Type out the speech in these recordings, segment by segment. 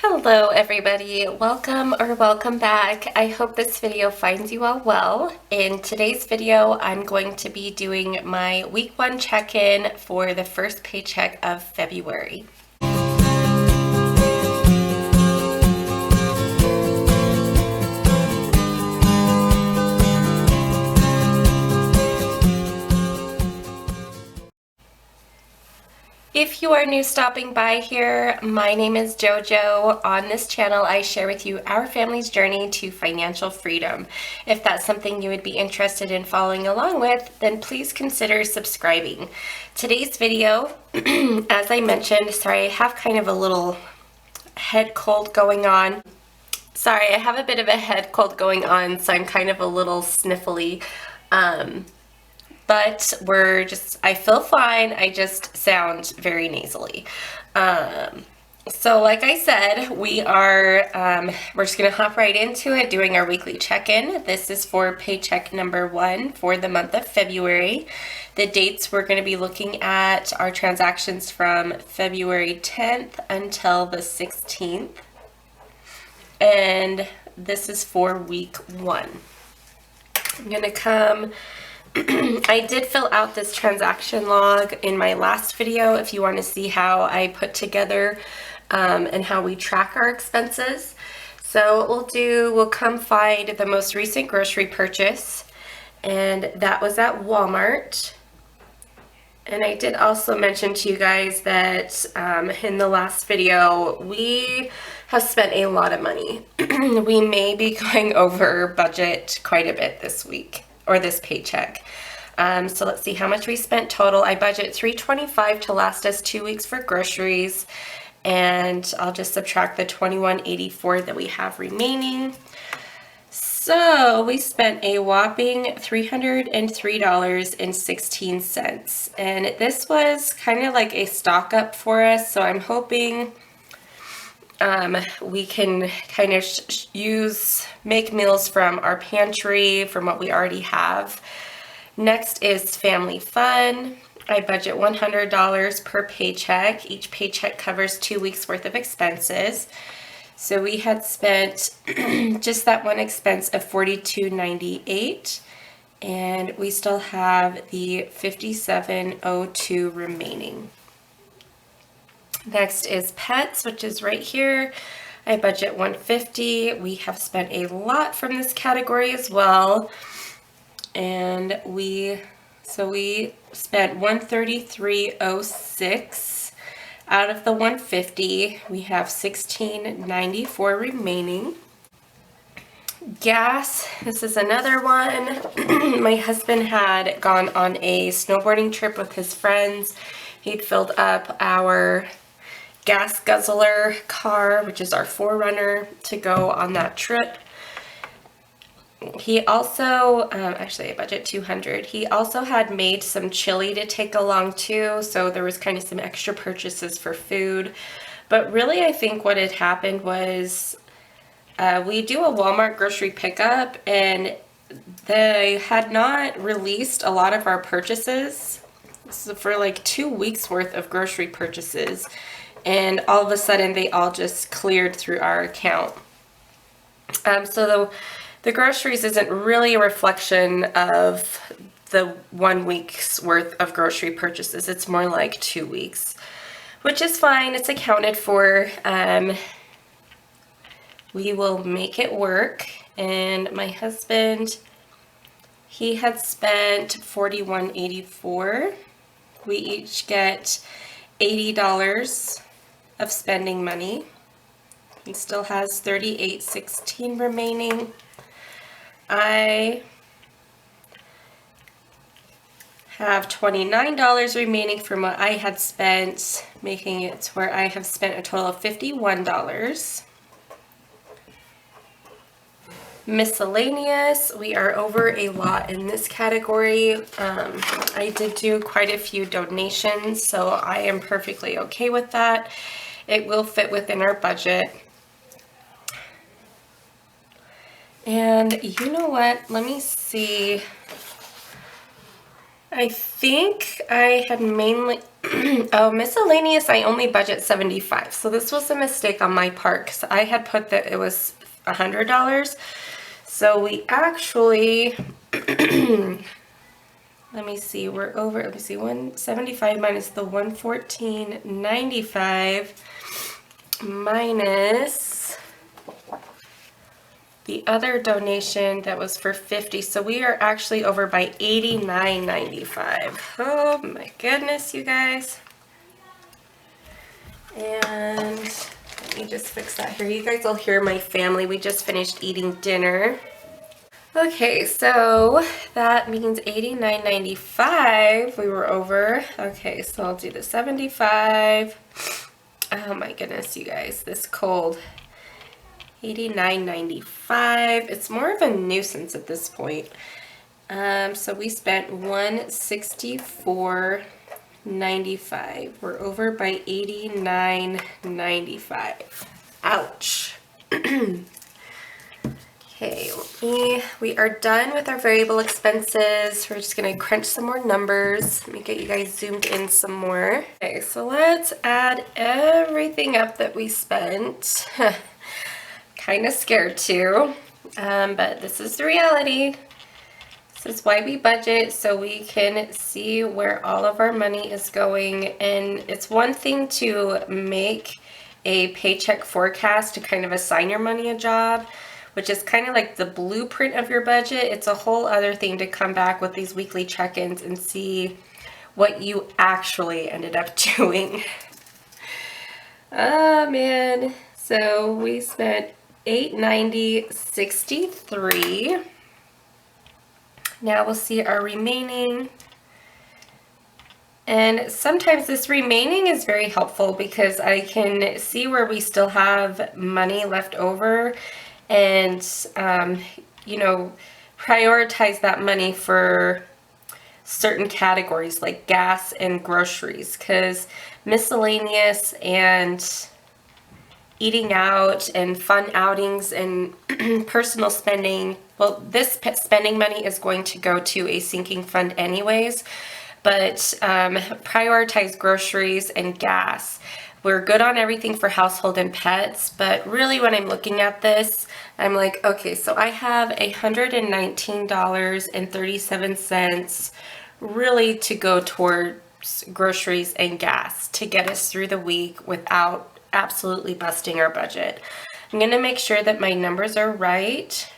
Hello everybody, welcome back. I hope this video finds you all well. In today's video, I'm going to be doing my week 1 check-in for the first paycheck of February. If you are new stopping by here, my name is JoJo. On this channel, I share with you our family's journey to financial freedom. If that's something you would be interested in following along with, then please consider subscribing. Today's video, as I mentioned, sorry, I have kind of a little head cold going on. Sorry, I have a bit of a head cold going on, so I'm kind of a little sniffly. But I feel fine, I just sound very nasally. So like I said, we're just gonna hop right into it, doing our weekly check-in. This is for paycheck number 1 for the month of February. The dates we're gonna be looking at are transactions from February 10th until the 16th. And this is for week 1. I'm gonna come I did fill out this transaction log in my last video if you want to see how I put together and how we track our expenses. So what we'll come find the most recent grocery purchase, and that was at Walmart. And I did also mention to you guys that in the last video, we have spent a lot of money. We may be going over budget quite a bit this week, or this paycheck. So let's see how much we spent total. I budget $325 to last us 2 weeks for groceries, and I'll just subtract the $21.84 that we have remaining. So we spent a whopping $303.16, and this was kind of like a stock up for us, so I'm hoping we can kind of make meals from our pantry, from what we already have. Next is family fun. I budget $100 per paycheck. Each paycheck covers 2 weeks worth of expenses. So we had spent just that one expense of $42.98, and we still have the $57.02 remaining. Next is pets, which is right here. I budget $150. We have spent a lot from this category as well. And we spent $133.06 out of the $150. We have $16.94 remaining. Gas, this is another one. My husband had gone on a snowboarding trip with his friends. He'd filled up our gas guzzler car, which is our 4Runner, to go on that trip. He also, actually I budget $200. He also had made some chili to take along too, so there was kind of some extra purchases for food. But really I think what had happened was we do a Walmart grocery pickup, and they had not released a lot of our purchases. So for like 2 weeks worth of grocery purchases, and all of a sudden they all just cleared through our account. So the groceries isn't really a reflection of the 1 week's worth of grocery purchases. It's more like 2 weeks, which is fine. It's accounted for. We will make it work. And my husband, he had spent $41.84. We each get $80 of spending money. He still has $38.16 remaining. I have $29 remaining from what I had spent, making it to where I have spent a total of $51. Miscellaneous, we are over a lot in this category. I did do quite a few donations, so I am perfectly okay with that. It will fit within our budget. And you know what? Let me see. I think I had mainly, oh, miscellaneous, I only budget 75. So this was a mistake on my part because I had put that it was $100. So we actually, let me see, we're over, let me see, 175 minus the 114.95 minus the other donation that was for 50. So we are actually over by $89.95. Oh my goodness, you guys. And let me just fix that here. You guys will hear my family. We just finished eating dinner. Okay, so that means $89.95 we were over. Okay, so I'll do the 75. Oh my goodness, you guys, this cold. $89.95. It's more of a nuisance at this point. So we spent $164.95. We're over by $89.95. Ouch. Okay, we are done with our variable expenses. We're just gonna crunch some more numbers. Let me get you guys zoomed in some more. Okay, so let's add everything up that we spent. Kind of scared too, but this is the reality. This is why we budget, so we can see where all of our money is going. And it's one thing to make a paycheck forecast to kind of assign your money a job, which is kind of like the blueprint of your budget. It's a whole other thing to come back with these weekly check-ins and see what you actually ended up doing. Oh man, so we spent $890.63. Now we'll see our remaining. And sometimes this remaining is very helpful because I can see where we still have money left over and, you know, prioritize that money for certain categories like gas and groceries, because miscellaneous and eating out and fun outings and personal spending, well, this spending money is going to go to a sinking fund anyways, but prioritize groceries and gas. We're good on everything for household and pets, but really when I'm looking at this, I'm like, okay, so I have $119.37 really to go towards groceries and gas to get us through the week without absolutely busting our budget. I'm going to make sure that my numbers are right.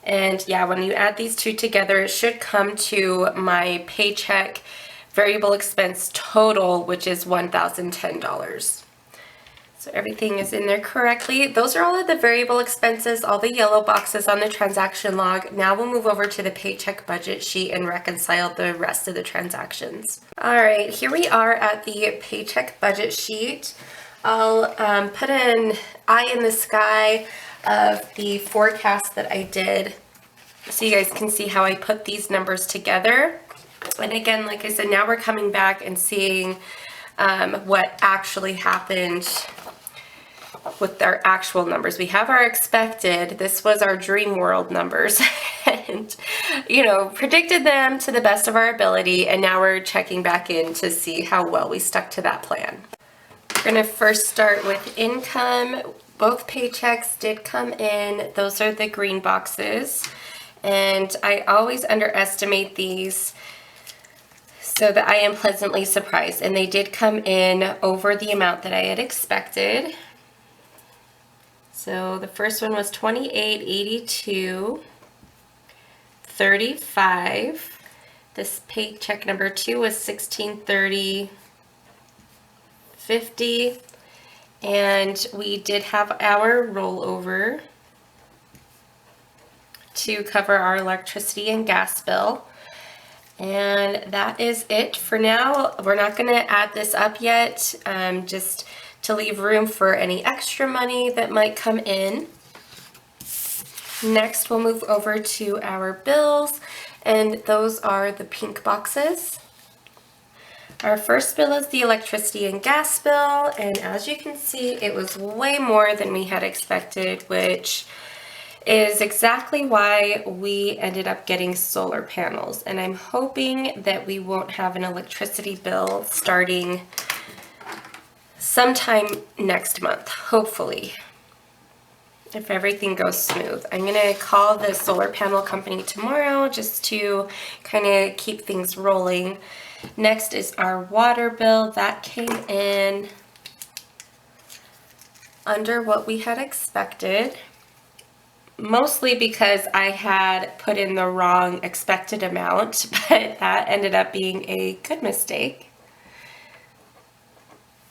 And yeah, when you add these two together, it should come to my paycheck variable expense total, which is $1,010. So everything is in there correctly. Those are all of the variable expenses, all the yellow boxes on the transaction log. Now we'll move over to the paycheck budget sheet and reconcile the rest of the transactions. All right, here we are at the paycheck budget sheet. I'll put an eye in the sky of the forecast that I did so you guys can see how I put these numbers together. And again, like I said, now we're coming back and seeing what actually happened with our actual numbers. We have our expected, this was our dream world numbers, and, you know, predicted them to the best of our ability, and now we're checking back in to see how well we stuck to that plan. We're going to first start with income. Both paychecks did come in. Those are the green boxes, and I always underestimate these so that I am pleasantly surprised, and they did come in over the amount that I had expected. So the first one was $28.82.35. This paycheck number 2 was $16.30.50, and we did have our rollover to cover our electricity and gas bill. And that is it for now. We're not going to add this up yet, just to leave room for any extra money that might come in. Next, we'll move over to our bills, and those are the pink boxes. Our first bill is the electricity and gas bill, and as you can see, it was way more than we had expected, which is exactly why we ended up getting solar panels. And I'm hoping that we won't have an electricity bill starting sometime next month, hopefully, if everything goes smooth. I'm gonna call the solar panel company tomorrow just to kind of keep things rolling. Next is our water bill. That came in under what we had expected, mostly because I had put in the wrong expected amount, but that ended up being a good mistake.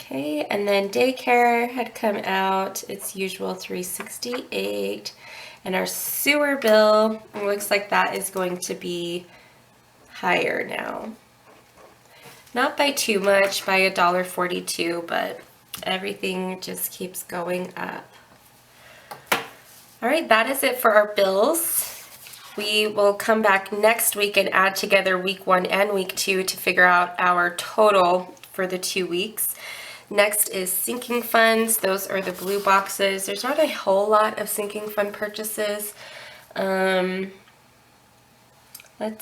Okay, and then daycare had come out, its usual $368, and our sewer bill, it looks like that is going to be higher now. Not by too much, by $1.42, but everything just keeps going up. All right, that is it for our bills. We will come back next week and add together week 1 and week 2 to figure out our total for the 2 weeks. Next is sinking funds. Those are the blue boxes. There's not a whole lot of sinking fund purchases. Let's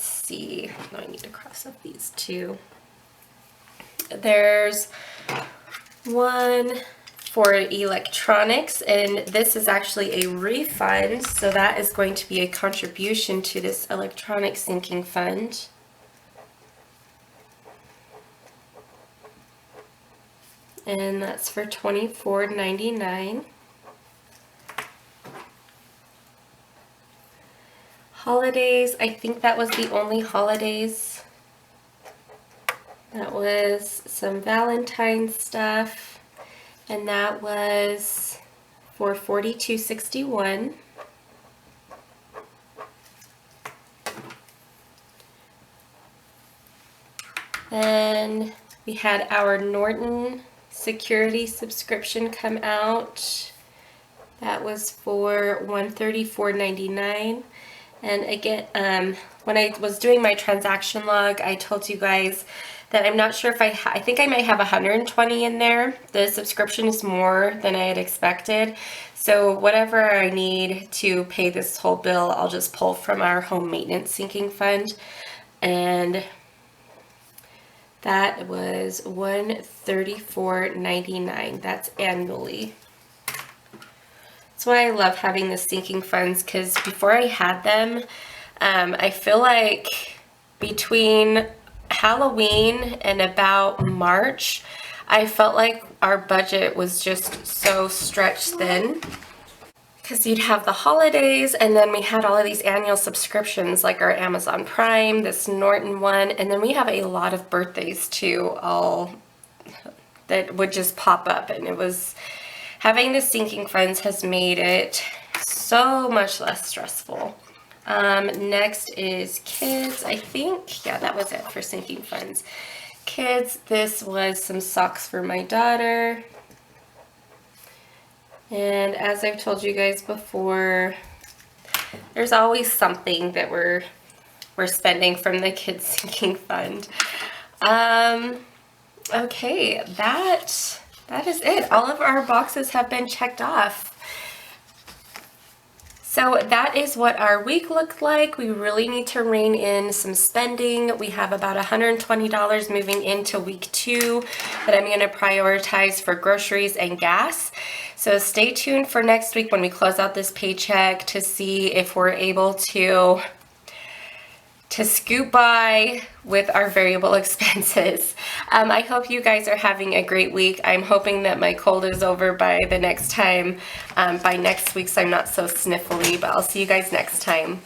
see. No, I need to cross up these two. There's one for electronics, and this is actually a refund, so that is going to be a contribution to this electronic sinking fund. And that's for $24.99. Holidays, I think that was the only holidays. That was some Valentine's stuff, and that was for $42.61. Then we had our Norton security subscription come out. That was for $134.99. And again, when I was doing my transaction log, I told you guys that I'm not sure if I think I might have 120 in there. The subscription is more than I had expected. So whatever I need to pay this whole bill, I'll just pull from our home maintenance sinking fund. And that was $134.99. That's annually. That's why I love having the sinking funds, because before I had them, I feel like between Halloween and about March, I felt like our budget was just so stretched thin. Because you'd have the holidays, and then we had all of these annual subscriptions like our Amazon Prime, this Norton one, and then we have a lot of birthdays too, all that would just pop up. And it was, having the sinking funds has made it so much less stressful. Next is kids, I think. Yeah, that was it for sinking funds. Kids, this was some socks for my daughter. And as I've told you guys before, there's always something that we're spending from the kids sinking fund. Okay, that is it. All of our boxes have been checked off. So that is what our week looked like. We really need to rein in some spending. We have about $120 moving into week 2 that I'm going to prioritize for groceries and gas. So stay tuned for next week when we close out this paycheck to see if we're able to scoot by with our variable expenses. I hope you guys are having a great week. I'm hoping that my cold is over by the next time, by next week, so I'm not so sniffly, but I'll see you guys next time.